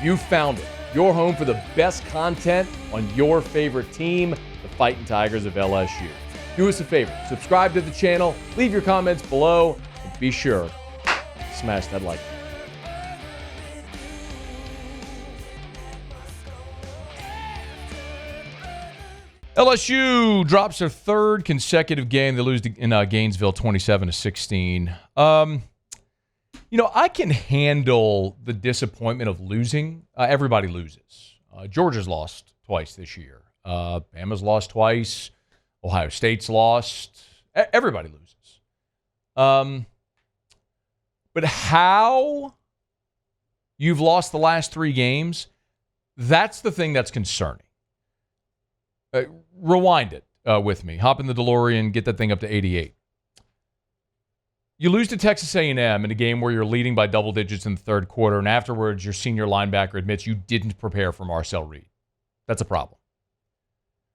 You found it. Your home for the best content on your favorite team, the Fighting Tigers of LSU. Do us a favor, subscribe to the channel, leave your comments below, and be sure to smash that like button. LSU drops their third consecutive game. They lose in Gainesville 27-16. I can handle the disappointment of losing. Everybody loses. Georgia's lost twice this year. Bama's lost twice. Ohio State's lost. Everybody loses. But how you've lost the last three games, that's the thing that's concerning. Rewind it with me. Hop in the DeLorean, get that thing up to 88. You lose to Texas A&M in a game where you're leading by double digits in the third quarter, and afterwards your senior linebacker admits you didn't prepare for Marcel Reed. That's a problem.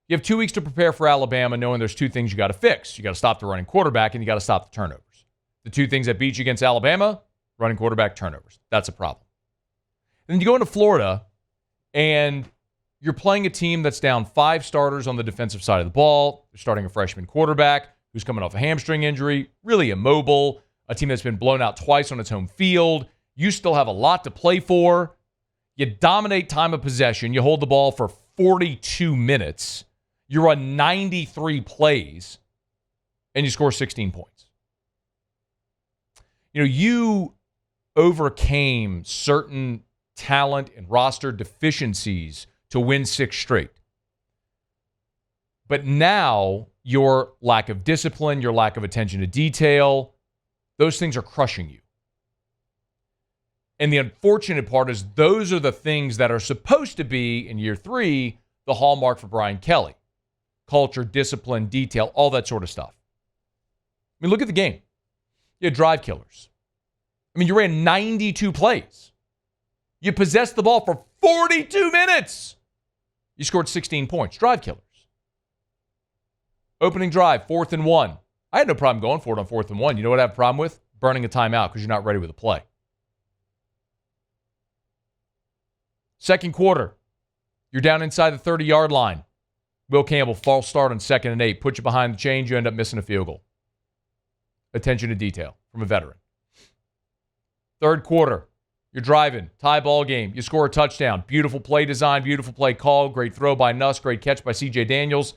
You have 2 weeks to prepare for Alabama, knowing there's two things you got to fix. You got to stop the running quarterback, and you got to stop the turnovers. The two things that beat you against Alabama, running quarterback, turnovers. That's a problem. Then you go into Florida, and you're playing a team that's down 5 starters on the defensive side of the ball. They're starting a freshman quarterback who's coming off a hamstring injury, really immobile, a team that's been blown out twice on its home field. You still have a lot to play for. You dominate time of possession. You hold the ball for 42 minutes. You run 93 plays, and you score 16 points. You overcame certain talent and roster deficiencies to win 6 straight. But now your lack of discipline, your lack of attention to detail, those things are crushing you. And the unfortunate part is those are the things that are supposed to be, in year 3, the hallmark for Brian Kelly. Culture, discipline, detail, all that sort of stuff. Look at the game. You had drive killers. You ran 92 plays. You possessed the ball for 42 minutes. You scored 16 points. Drive killers. Opening drive, 4th and 1. I had no problem going for it on 4th and 1. You know what I have a problem with? Burning a timeout because you're not ready with a play. Second quarter, you're down inside the 30-yard line. Will Campbell, false start on 2nd and 8. Put you behind the chains, you end up missing a field goal. Attention to detail from a veteran. Third quarter, you're driving, tie ball game. You score a touchdown. Beautiful play design, beautiful play call. Great throw by Nuss, great catch by C.J. Daniels.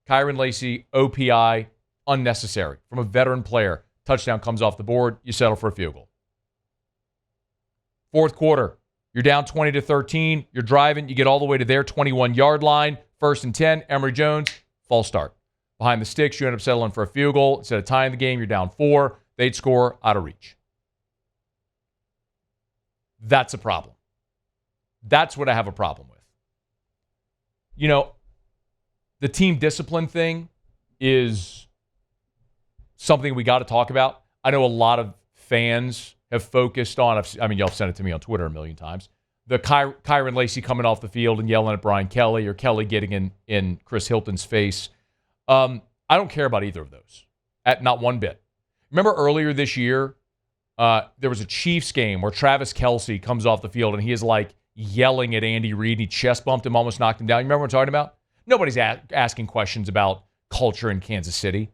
Kyron Lacy, OPI, unnecessary. From a veteran player, touchdown comes off the board. You settle for a field goal. Fourth quarter, you're down 20-13. You're driving. You get all the way to their 21-yard line. 1st and 10, Emory Jones, false start. Behind the sticks, you end up settling for a field goal. Instead of tying the game, you're down 4. They'd score out of reach. That's a problem. That's what I have a problem with. The team discipline thing is something we got to talk about. I know a lot of fans have focused on, y'all sent it to me on Twitter a million times, the Kyron Lacy coming off the field and yelling at Brian Kelly, or Kelly getting in Chris Hilton's face. I don't care about either of those, not one bit. Remember earlier this year, there was a Chiefs game where Travis Kelce comes off the field and he is yelling at Andy Reid. He chest bumped him, almost knocked him down. You remember what I'm talking about? Nobody's asking questions about culture in Kansas City.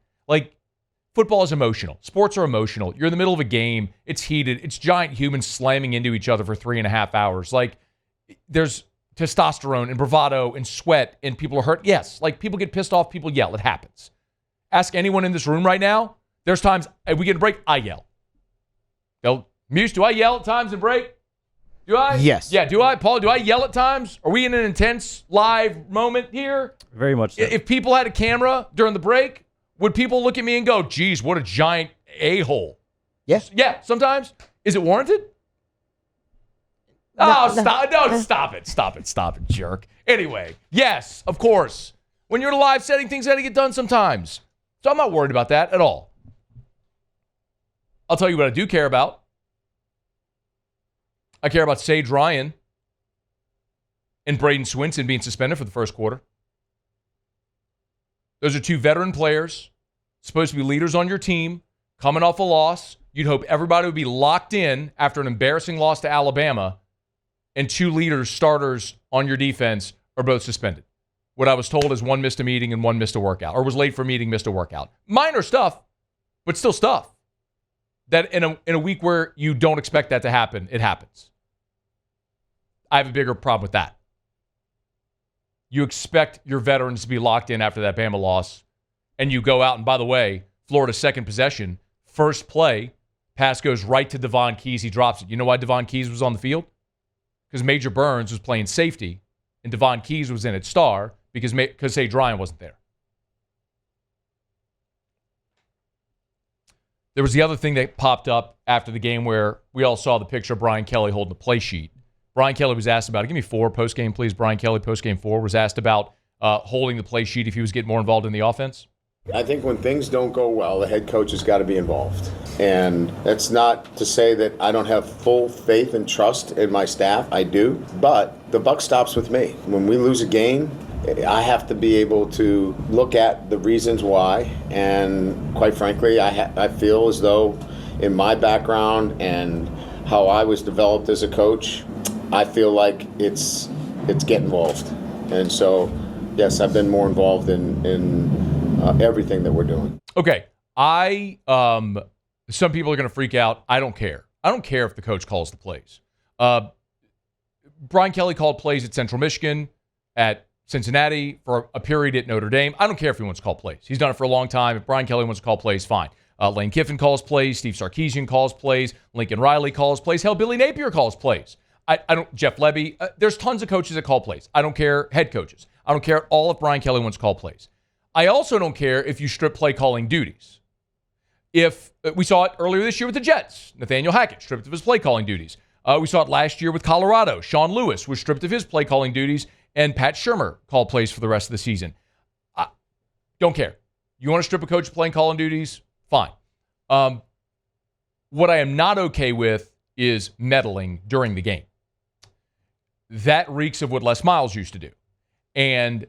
Football is emotional. Sports are emotional. You're in the middle of a game. It's heated. It's giant humans slamming into each other for 3.5 hours. There's testosterone and bravado and sweat and people are hurt. Yes, people get pissed off. People yell. It happens. Ask anyone in this room right now. There's times we get a break, I yell. Muse, do I yell at times in break? Do I? Yes. Yeah, do I? Paul, do I yell at times? Are we in an intense live moment here? Very much so. If people had a camera during the break, would people look at me and go, geez, what a giant a-hole? Yes. Yeah, sometimes. Is it warranted? Stop it, jerk. Anyway, yes, of course. When you're in a live setting, things got to get done sometimes. So I'm not worried about that at all. I'll tell you what I do care about. I care about Sage Ryan and Braden Swinson being suspended for the first quarter. Those are two veteran players, supposed to be leaders on your team, coming off a loss. You'd hope everybody would be locked in after an embarrassing loss to Alabama and 2 leaders, starters on your defense are both suspended. What I was told is 1 missed a meeting and 1 missed a workout, or was late for a meeting, missed a workout. Minor stuff, but still stuff. That in a week where you don't expect that to happen, it happens. I have a bigger problem with that. You expect your veterans to be locked in after that Bama loss, and you go out, and by the way, Florida's second possession, first play, pass goes right to Devon Keys. He drops it. You know why Devon Keys was on the field? Because Major Burns was playing safety, and Devon Keys was in at star because Sage Ryan wasn't there. There was the other thing that popped up after the game where we all saw the picture of Brian Kelly holding the play sheet. Brian Kelly was asked about it. Give me 4 post-game, please. Brian Kelly, post-game 4, was asked about holding the play sheet if he was getting more involved in the offense. I think when things don't go well, the head coach has got to be involved. And that's not to say that I don't have full faith and trust in my staff. I do. But the buck stops with me. When we lose a game, I have to be able to look at the reasons why. And quite frankly, I feel as though in my background and how I was developed as a coach, I feel like it's get involved. And so, yes, I've been more involved in everything that we're doing. Okay. Some people are going to freak out. I don't care. I don't care if the coach calls the plays. Brian Kelly called plays at Central Michigan, at Cincinnati, for a period at Notre Dame. I don't care if he wants to call plays. He's done it for a long time. If Brian Kelly wants to call plays, fine. Lane Kiffin calls plays. Steve Sarkisian calls plays. Lincoln Riley calls plays. Hell, Billy Napier calls plays. I don't. Jeff Lebby. There's tons of coaches that call plays. I don't care. Head coaches. I don't care at all if Brian Kelly wants to call plays. I also don't care if you strip play calling duties. If we saw it earlier this year with the Jets, Nathaniel Hackett stripped of his play calling duties. We saw it last year with Colorado. Sean Lewis was stripped of his play calling duties, and Pat Shurmur called plays for the rest of the season. I don't care. You want to strip a coach of playing calling duties? Fine. What I am not okay with is meddling during the game. That reeks of what Les Miles used to do. And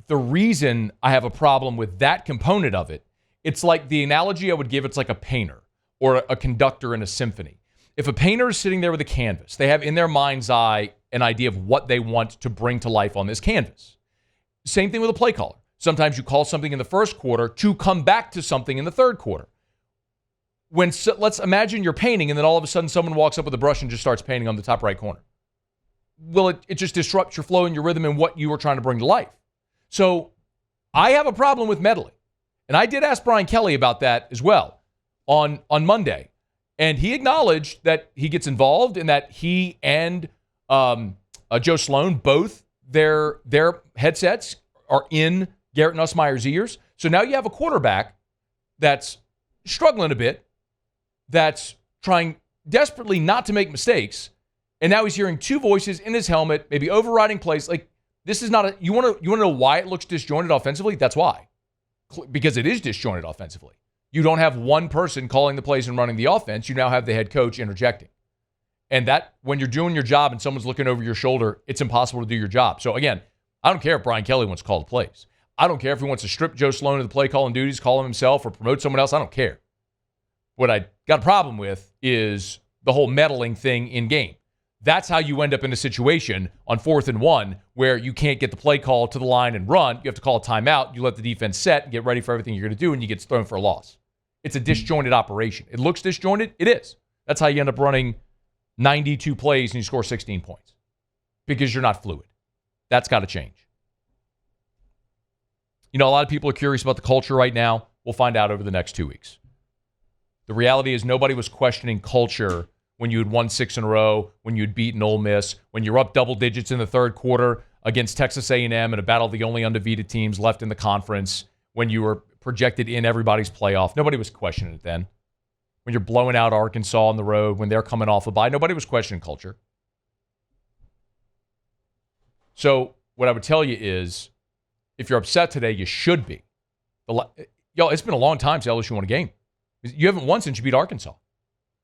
the reason I have a problem with that component of it, it's like the analogy I would give, it's like a painter or a conductor in a symphony. If a painter is sitting there with a canvas, they have in their mind's eye an idea of what they want to bring to life on this canvas. Same thing with a play caller. Sometimes you call something in the first quarter to come back to something in the third quarter. Let's imagine you're painting and then all of a sudden someone walks up with a brush and just starts painting on the top right corner. Well, it just disrupts your flow and your rhythm and what you were trying to bring to life. So I have a problem with meddling. And I did ask Brian Kelly about that as well on Monday. And he acknowledged that he gets involved and that he and Joe Sloan, both their headsets are in Garrett Nussmeier's ears. So now you have a quarterback that's struggling a bit, that's trying desperately not to make mistakes, and now he's hearing 2 voices in his helmet, maybe overriding plays. Like, this is not a... You want to know why it looks disjointed offensively? That's why. Because it is disjointed offensively. You don't have one person calling the plays and running the offense. You now have the head coach interjecting. And that, when you're doing your job and someone's looking over your shoulder, it's impossible to do your job. So again, I don't care if Brian Kelly wants to call the plays. I don't care if he wants to strip Joe Sloan of the play calling duties, call him himself, or promote someone else. I don't care. What I got a problem with is the whole meddling thing in game. That's how you end up in a situation on 4th and 1 where you can't get the play call to the line and run. You have to call a timeout. You let the defense set and get ready for everything you're going to do, and you get thrown for a loss. It's a disjointed operation. It looks disjointed. It is. That's how you end up running 92 plays and you score 16 points because you're not fluid. That's got to change. You know, a lot of people are curious about the culture right now. We'll find out over the next 2 weeks. The reality is nobody was questioning culture when you had won 6 in a row, when you had beaten Ole Miss, when you're up double digits in the third quarter against Texas A&M in a battle of the only undefeated teams left in the conference, when you were projected in everybody's playoff. Nobody was questioning it then. When you're blowing out Arkansas on the road, when they're coming off a bye, nobody was questioning culture. So what I would tell you is, if you're upset today, you should be. It's been a long time since LSU won a game. You haven't won since you beat Arkansas.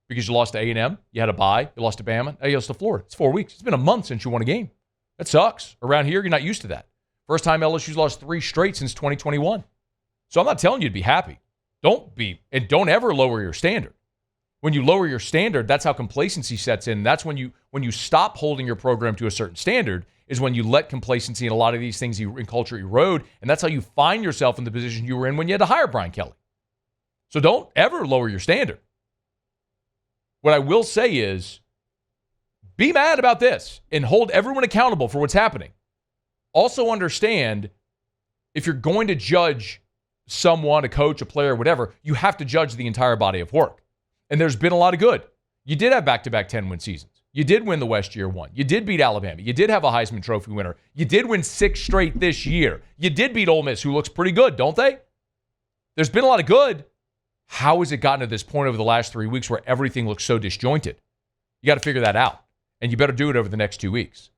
Because you lost to A&M, you had a bye, you lost to Bama, you lost to Florida. It's 4 weeks. It's been a month since you won a game. That sucks. Around here, you're not used to that. First time LSU's lost 3 straight since 2021. So I'm not telling you to be happy. Don't ever lower your standard. When you lower your standard, that's how complacency sets in. That's when you stop holding your program to a certain standard, is when you let complacency and a lot of these things in culture erode, and that's how you find yourself in the position you were in when you had to hire Brian Kelly. So don't ever lower your standard. What I will say is, be mad about this and hold everyone accountable for what's happening. Also understand, if you're going to judge someone, a coach, a player, whatever, you have to judge the entire body of work. And there's been a lot of good. You did have back-to-back 10-win seasons. You did win the West year one. You did beat Alabama. You did have a Heisman Trophy winner. You did win 6 straight this year. You did beat Ole Miss, who looks pretty good, don't they? There's been a lot of good. How has it gotten to this point over the last 3 weeks where everything looks so disjointed? You got to figure that out. And you better do it over the next 2 weeks.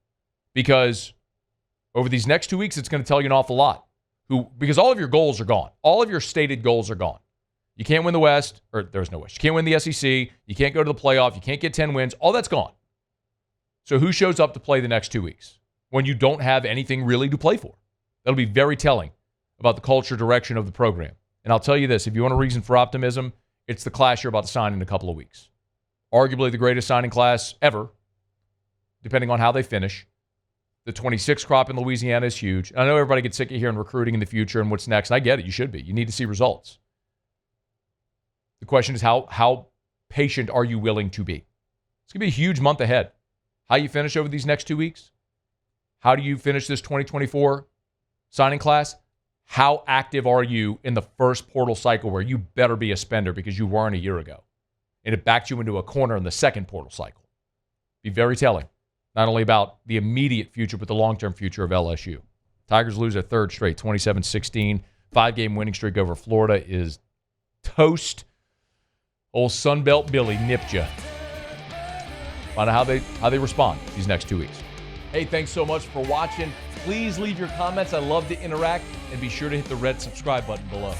Because over these next 2 weeks, it's going to tell you an awful lot. Because all of your goals are gone. All of your stated goals are gone. You can't win the West, or there's no West. You can't win the SEC. You can't go to the playoff. You can't get 10 wins. All that's gone. So who shows up to play the next 2 weeks when you don't have anything really to play for? That'll be very telling about the culture direction of the program. And I'll tell you this, if you want a reason for optimism, it's the class you're about to sign in a couple of weeks. Arguably the greatest signing class ever, depending on how they finish. The 26 crop in Louisiana is huge. I know everybody gets sick of hearing recruiting in the future and what's next. I get it. You should be. You need to see results. The question is, how patient are you willing to be? It's going to be a huge month ahead. How you finish over these next 2 weeks? How do you finish this 2024 signing class? How active are you in the first portal cycle where you better be a spender because you weren't a year ago? And it backed you into a corner in the second portal cycle. Be very telling, not only about the immediate future, but the long-term future of LSU. Tigers lose their third straight, 27-16. 5-game winning streak over Florida is toast. Old Sunbelt Billy nipped you. Find out how they respond these next 2 weeks. Hey, thanks so much for watching. Please leave your comments. I love to interact. And be sure to hit the red subscribe button below.